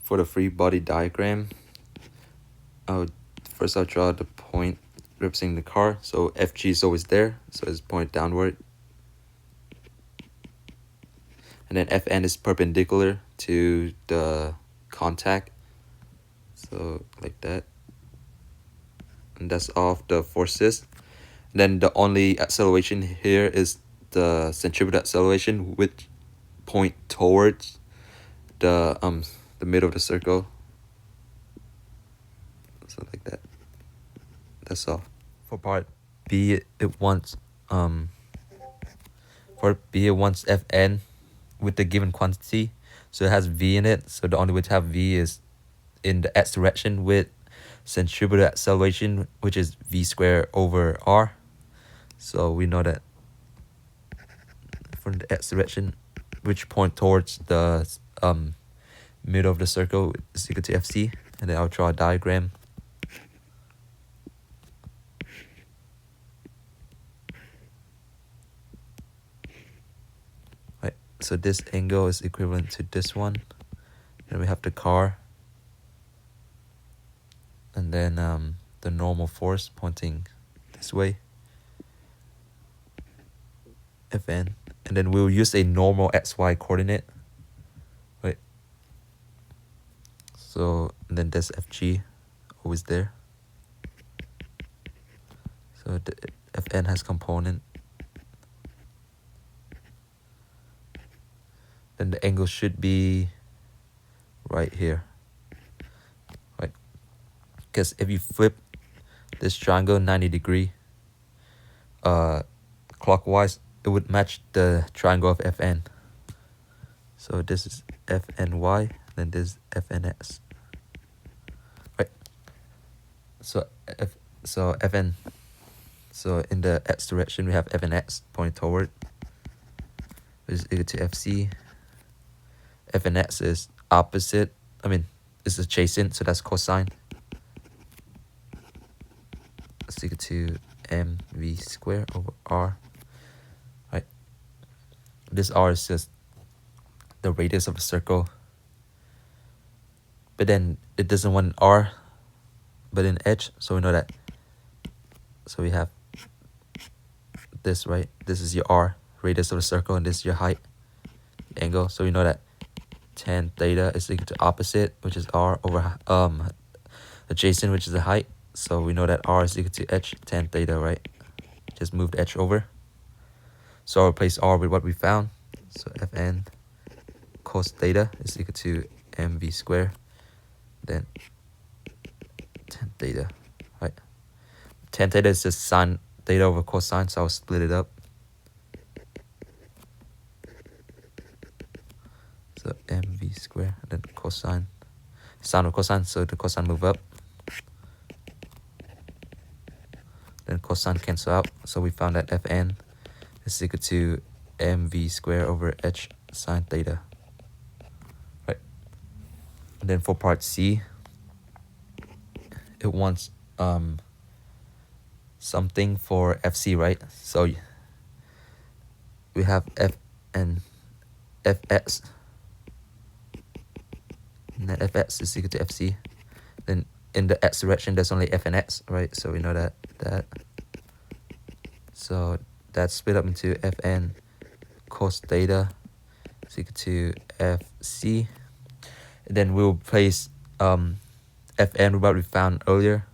for the free body diagram, first I'll draw the point representing the car. So FG is always there, so it's point downward. And then FN is perpendicular to the contact. So like that. And that's all of the forces. And then the only acceleration here is the centripetal acceleration, which point towards the middle of the circle. So like that. That's all. For part B, it wants Fn with the given quantity. So it has V in it. So the only way to have V is in the x direction with centripetal acceleration, which is V squared over R. So we know that from the x direction, which point towards the middle of the circle is equal to FC. And then I'll draw a diagram. Right. So this angle is equivalent to this one. And we have the car. And then the normal force pointing this way. Fn. And then we'll use a normal XY coordinate. Right. So and then there's FG always there. So the Fn has component. Then the angle should be right here. Right. Because if you flip this triangle 90 degree clockwise, it would match the triangle of Fn. So this is Fny, then this is Fnx. Right. So Fn. So in the x direction we have Fnx pointing toward, which is equal to Fc. Fnx is opposite. It's adjacent, so that's cosine. It's equal to mv squared over r. Right. This r is just the radius of a circle. But then it doesn't want an r, but an edge, so we know that. So we have this, right? This is your r, radius of the circle, and this is your height, angle. So we know that tan theta is equal to opposite, which is r, over adjacent, which is the height. So we know that r is equal to h tan theta, right? Just move the h over. So I'll replace r with what we found. So Fn cos theta is equal to mv squared, then tan theta, right? Tan theta is just sine theta over cosine, so I'll split it up. So mv squared, and then cosine, sine over cosine, so the cosine move up. Then cosine cancel out, so we found that Fn is equal to mv squared over h sine theta. Right. And then for part C, it wants something for Fc, right? So we have F and Fx. And then Fx is equal to Fc. Then in the x direction, there's only f and x, right? So we know that. So that's split up into Fn cos theta is equal to Fc. And then we'll place Fn with what we found earlier.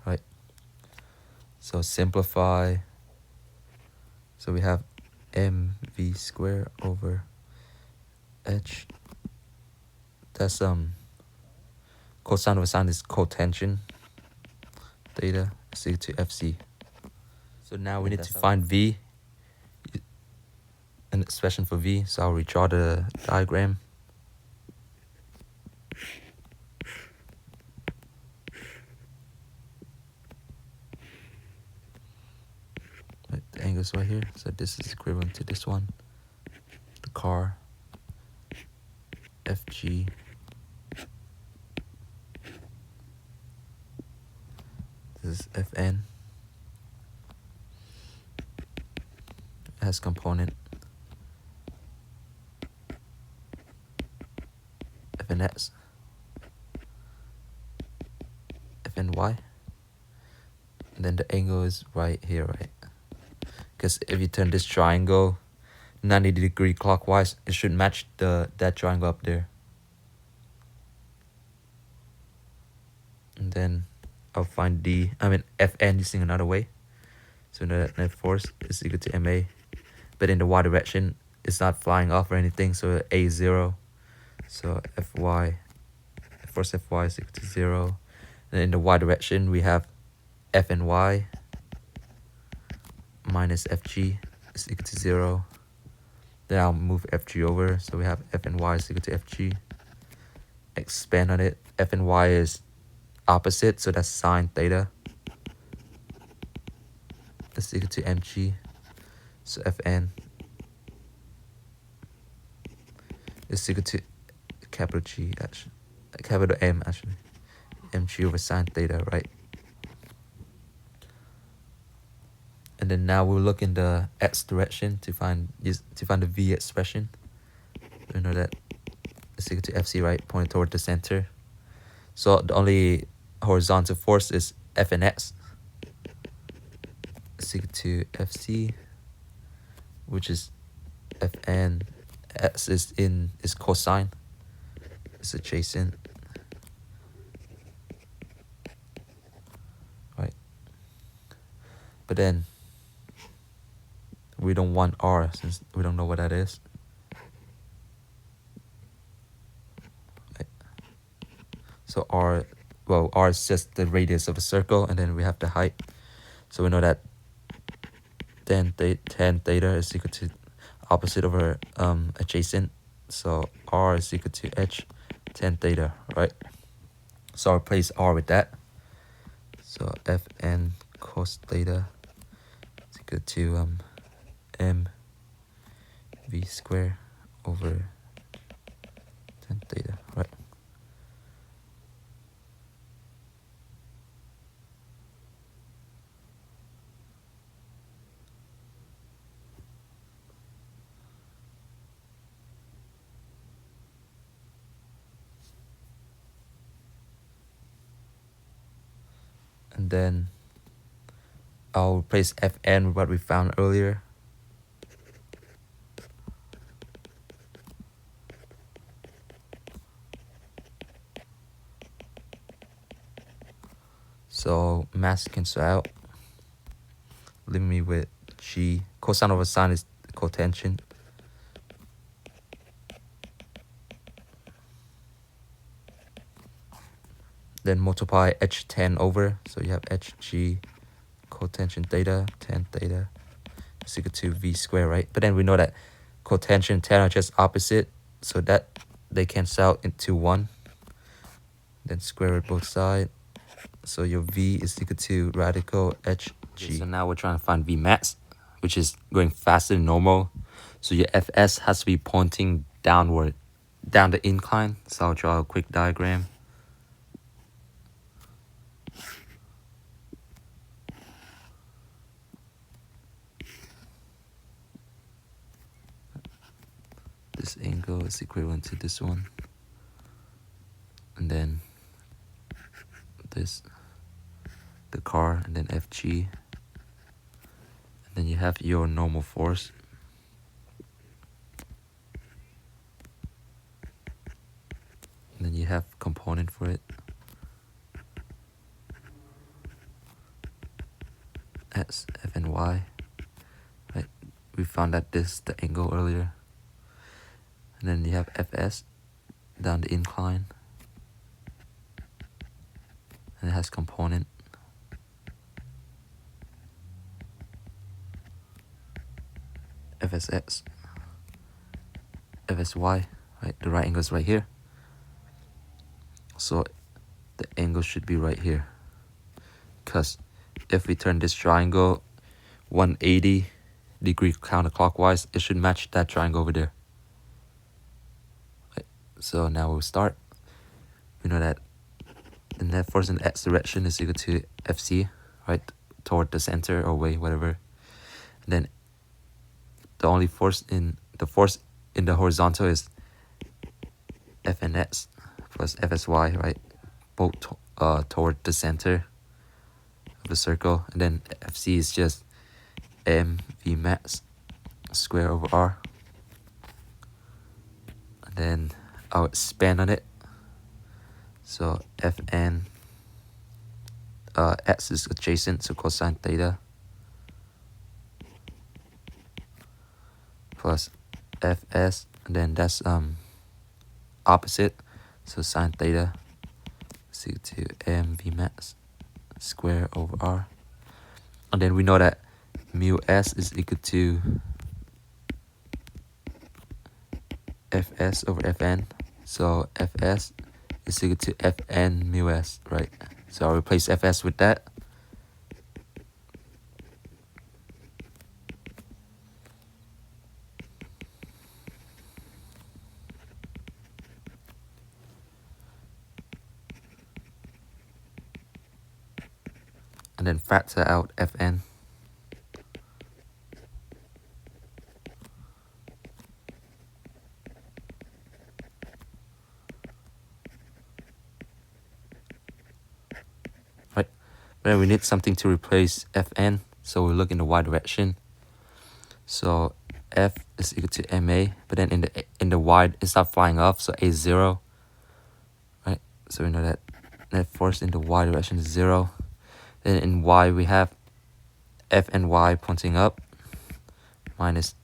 Right. So simplify. So we have mv squared over h. That's cosine over sine is cotangent. Theta is equal to Fc. So now we need to find V, an expression for V. So I'll redraw the diagram. Right, the angle's right here. So this is equivalent to this one. The car, FG. This is Fn. has component fnx, fny, and then the angle is right here, right? Because if you turn this triangle 90-degree clockwise, it should match that triangle up there. And then I'll find Fn using another way. So that net force is equal to ma, but in the y direction, it's not flying off or anything, so a is 0. So force Fy is equal to 0. And in the y direction, we have Fny minus Fg is equal to 0. Then I'll move Fg over, so we have Fny is equal to Fg. Expand on it. Fny is opposite, so that's sine theta. That's equal to mg. So Fn is equal to capital G, actually. Capital M, actually. Mg over sine theta, right? And then now we'll look in the x direction to find the v expression. We know that it's equal to Fc, right? Pointing toward the center. So the only horizontal force is Fnx. It's equal to Fc, which is Fn. X is cosine. It's adjacent. Right. But then we don't want r since we don't know what that is. Right. So r is just the radius of a circle, and then we have the height. So we know that tan theta is equal to opposite over adjacent. So r is equal to h tan theta, right? So I'll replace r with that. So Fn cos theta is equal to m v squared over tan theta, right? And then I'll replace Fn with what we found earlier. So mass cancel out, leaving me with G. Cosine over sine is cotangent. Then multiply h tan over, so you have hg cotangent theta, tan theta is equal to v squared, right? But then we know that cotangent and tan are just opposite, so that they cancel out into 1. Then square root both sides. So your v is equal to radical hg. So now we're trying to find v max, which is going faster than normal. So your fs has to be pointing downward, down the incline. So I'll draw a quick diagram. This angle is equivalent to this one. And then this, the car, and then Fg. And then you have your normal force. And then you have component for it. That's F and Y. Right? We found that this is the angle earlier. And then you have Fs down the incline. And it has component. Fsx. Fsy. Right? The right angle is right here. So the angle should be right here. Because if we turn this triangle 180-degree counterclockwise, it should match that triangle over there. Right. So now we'll start. We know that the net force in the x direction is equal to Fc, right? Toward the center or way, whatever. And then the only force in the horizontal is Fnx plus Fsy, right? Both toward the center of the circle, and then Fc is just mv max square over r. And then I'll expand on it. So Fn x is adjacent, so cosine theta plus Fs, and then that's opposite, so sine theta is equal to mv max square over r. And then we know that mu s is equal to Fs over Fn, so Fs is equal to Fn mu s, right? So I'll replace Fs with that. And then factor out Fn. Right? Then we need something to replace Fn, so we look in the y direction. So F is equal to ma, but then in the y it's not flying off, so a is 0. Right? So we know that net force in the y direction is 0. Then in y we have F and y pointing up minus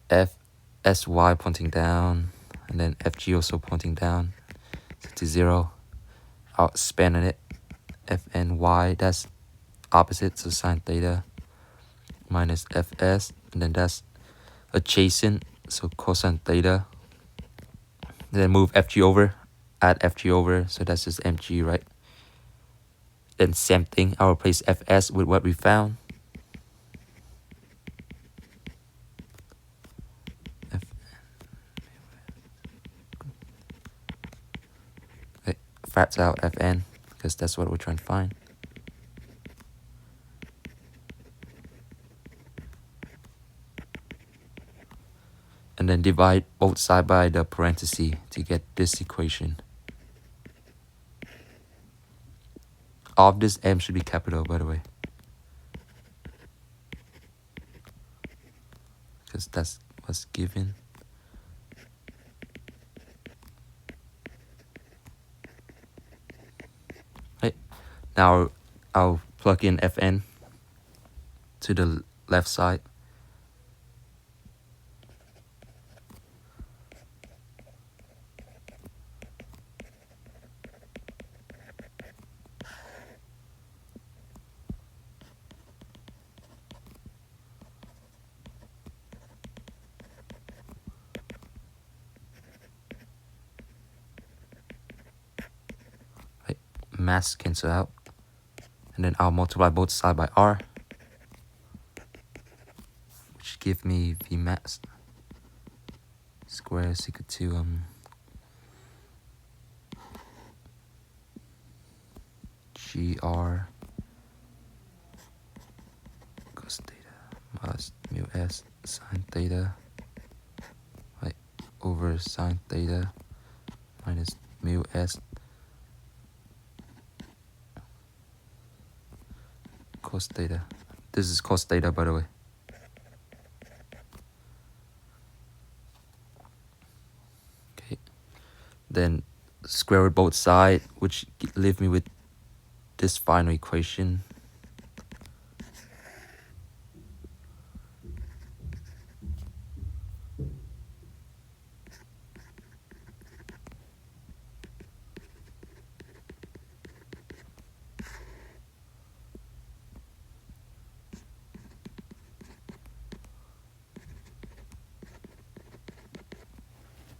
F sy pointing down, and then Fg also pointing down to 0. I'll expand on it. F and y, that's opposite, so sine theta minus Fs, and then that's adjacent, so cosine theta. Then move Fg over, add Fg over, so that's just mg, right? Then same thing, I'll replace Fs with what we found. Okay, factor out Fn, because that's what we're trying to find. And then divide both sides by the parenthesis to get this equation. All of this m should be capital, by the way, because that's what's given. Right. Now I'll plug in Fn to the left side. Right. Mass cancel out. And then I'll multiply both sides by r, which give me v max square is equal to gr cos theta plus mu s sine theta, right, over sine theta minus mu s cos theta. This is cos theta, by the way. Okay. Then square root both sides, which leave me with this final equation.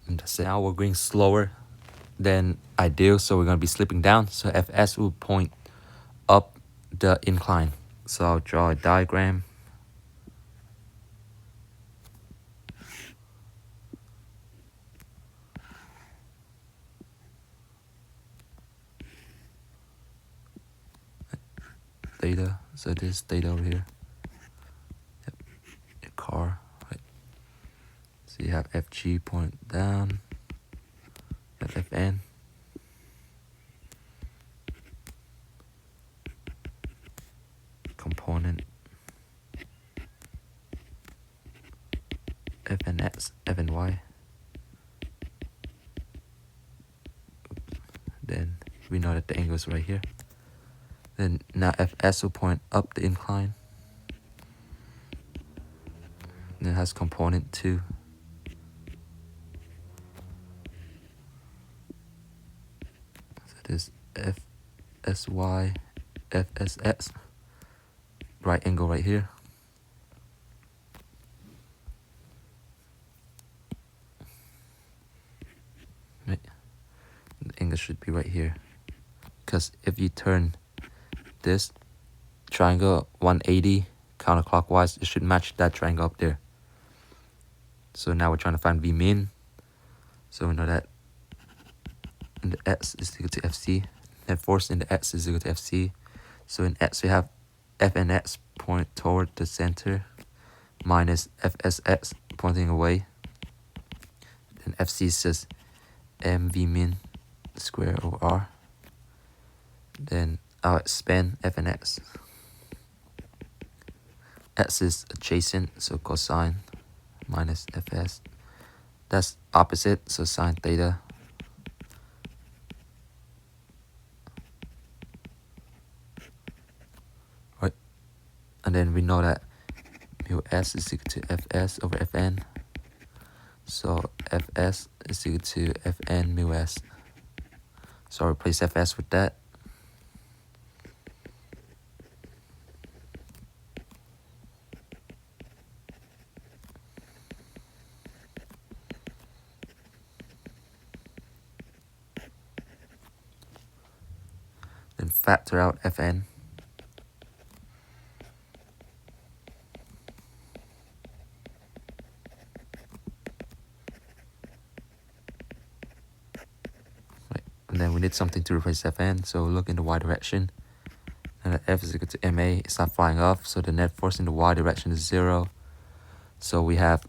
And that's it. Now we're going slower than ideal, so we're going to be slipping down. So Fs will point up the incline. So I'll draw a diagram. Theta, so this theta over here. Yep. A car, right? have FG point down, FN. Component FNX, FNY. Then we know that the angle is right here. Then now FS will point up the incline. And it has component 2. So it is FSY, FSX. Right angle right here. Right. The angle should be right here. Because if you turn this triangle 180 counterclockwise, it should match that triangle up there. So now we're trying to find V min. So we know that in the X is equal to FC. Net force in the X is equal to FC. So in X we have FNX point toward the center minus FSX pointing away. Then FC is just MV min square over R. Then I'll expand FNX. X is adjacent, so cosine minus Fs. That's opposite, so sine theta. Right. And then we know that mu S is equal to Fs over Fn. So Fs is equal to Fn mu S. So I'll replace Fs with that. Then factor out Fn. Right. And then we need something to replace Fn, so look in the y direction. And F is equal to ma, it's not flying off, so the net force in the y direction is 0. So we have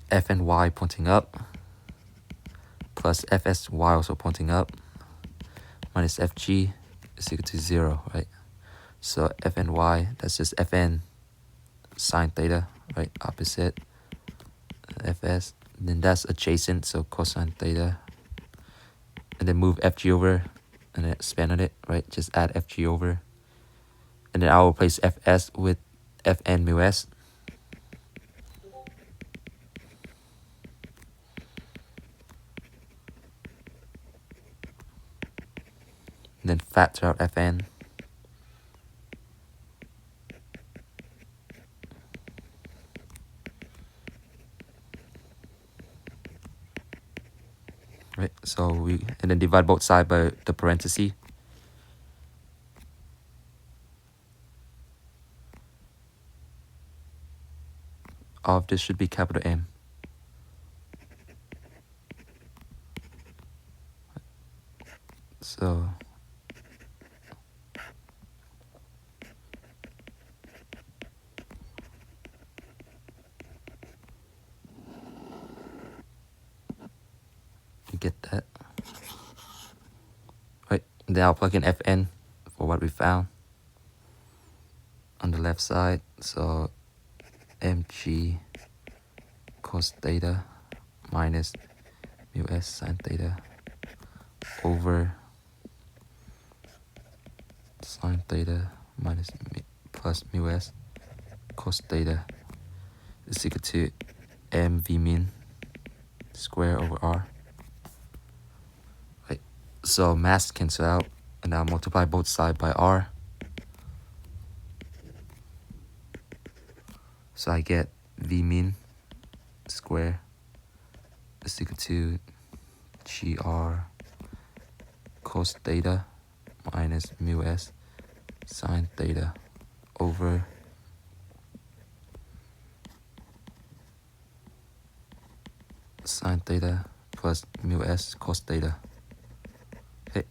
Fny pointing up, plus Fsy also pointing up, minus Fg is equal to 0, right? So Fny, that's just Fn sine theta, right? Opposite Fs. Then that's adjacent, so cosine theta. And then move Fg over and then expand on it, right? Just add Fg over. And then I'll replace Fs with Fn mu s. And then factor out Fn. Right, so and then divide both sides by the parenthesis. All of this should be capital M. So you get that. Right, then I'll plug in Fn for what we found on the left side. So mg cos theta minus mu s sine theta over sine theta minus plus mu s cos theta is equal to mv min square over r. Right, so mass cancel out, and I'll multiply both sides by r. So I get v min square is equal to gr cos theta minus mu s sine theta over sine theta plus mu s cos theta. Okay.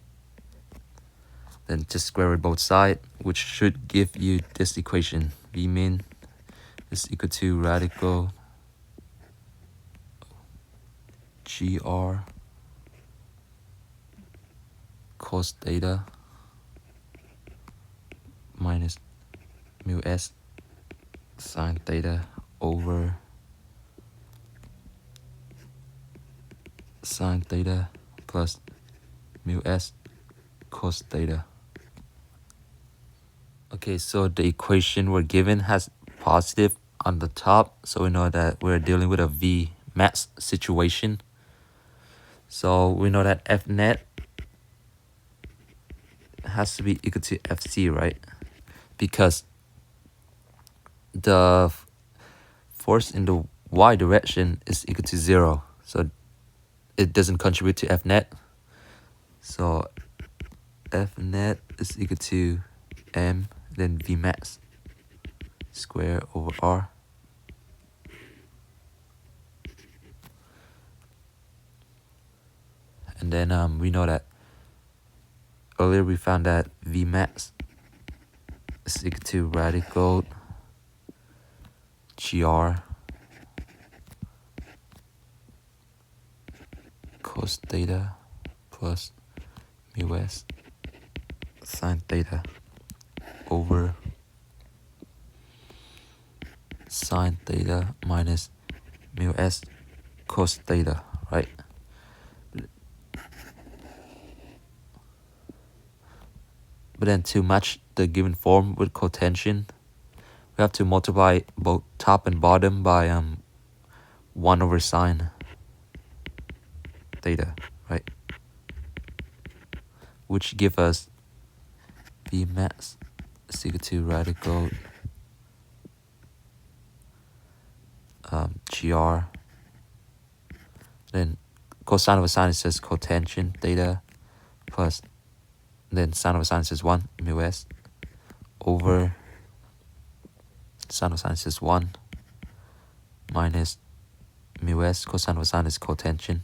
Then just square root both sides, which should give you this equation. V min is equal to radical GR cos theta minus mu s sine theta over sine theta plus mu s cos theta. Okay, so the equation we're given has positive on the top, so we know that we're dealing with a V max situation. So we know that F net has to be equal to FC, right? Because the force in the y direction is equal to 0, so it doesn't contribute to F net. So F net is equal to M then V max square over R. And then we know that earlier we found that V max is equal to radical GR cos theta plus mu s sine theta over sine theta minus mu s cos theta, right? But then to match the given form with cotension, we have to multiply both top and bottom by 1 over sine theta, right? Which give us V max is equal to radical GR. Then cosine of a sine is just cotension theta plus then sine of a sine is just 1 mu s over sine of a sine is just 1 minus mu s cosine of a sine is cotension,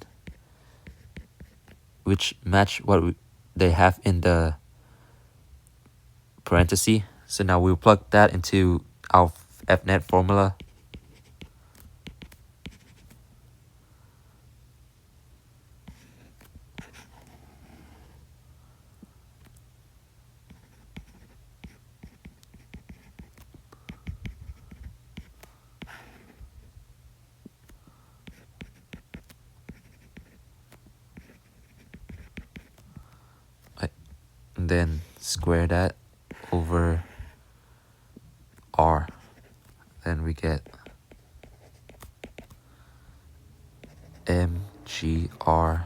which match what they have in the parenthesis. So now we'll plug that into our F net formula. And then square that over R. Then we get mgr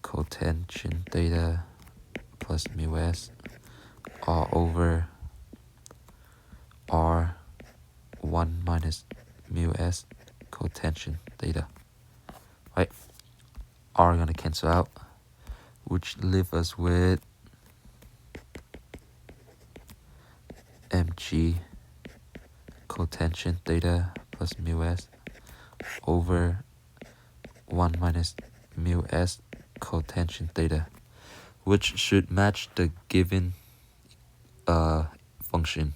cotension theta plus mu s R over R 1 minus mu s cotension theta. Right? R gonna cancel out, which leave us with mg cotension theta plus mu s over 1 minus mu s cotension theta, which should match the given function.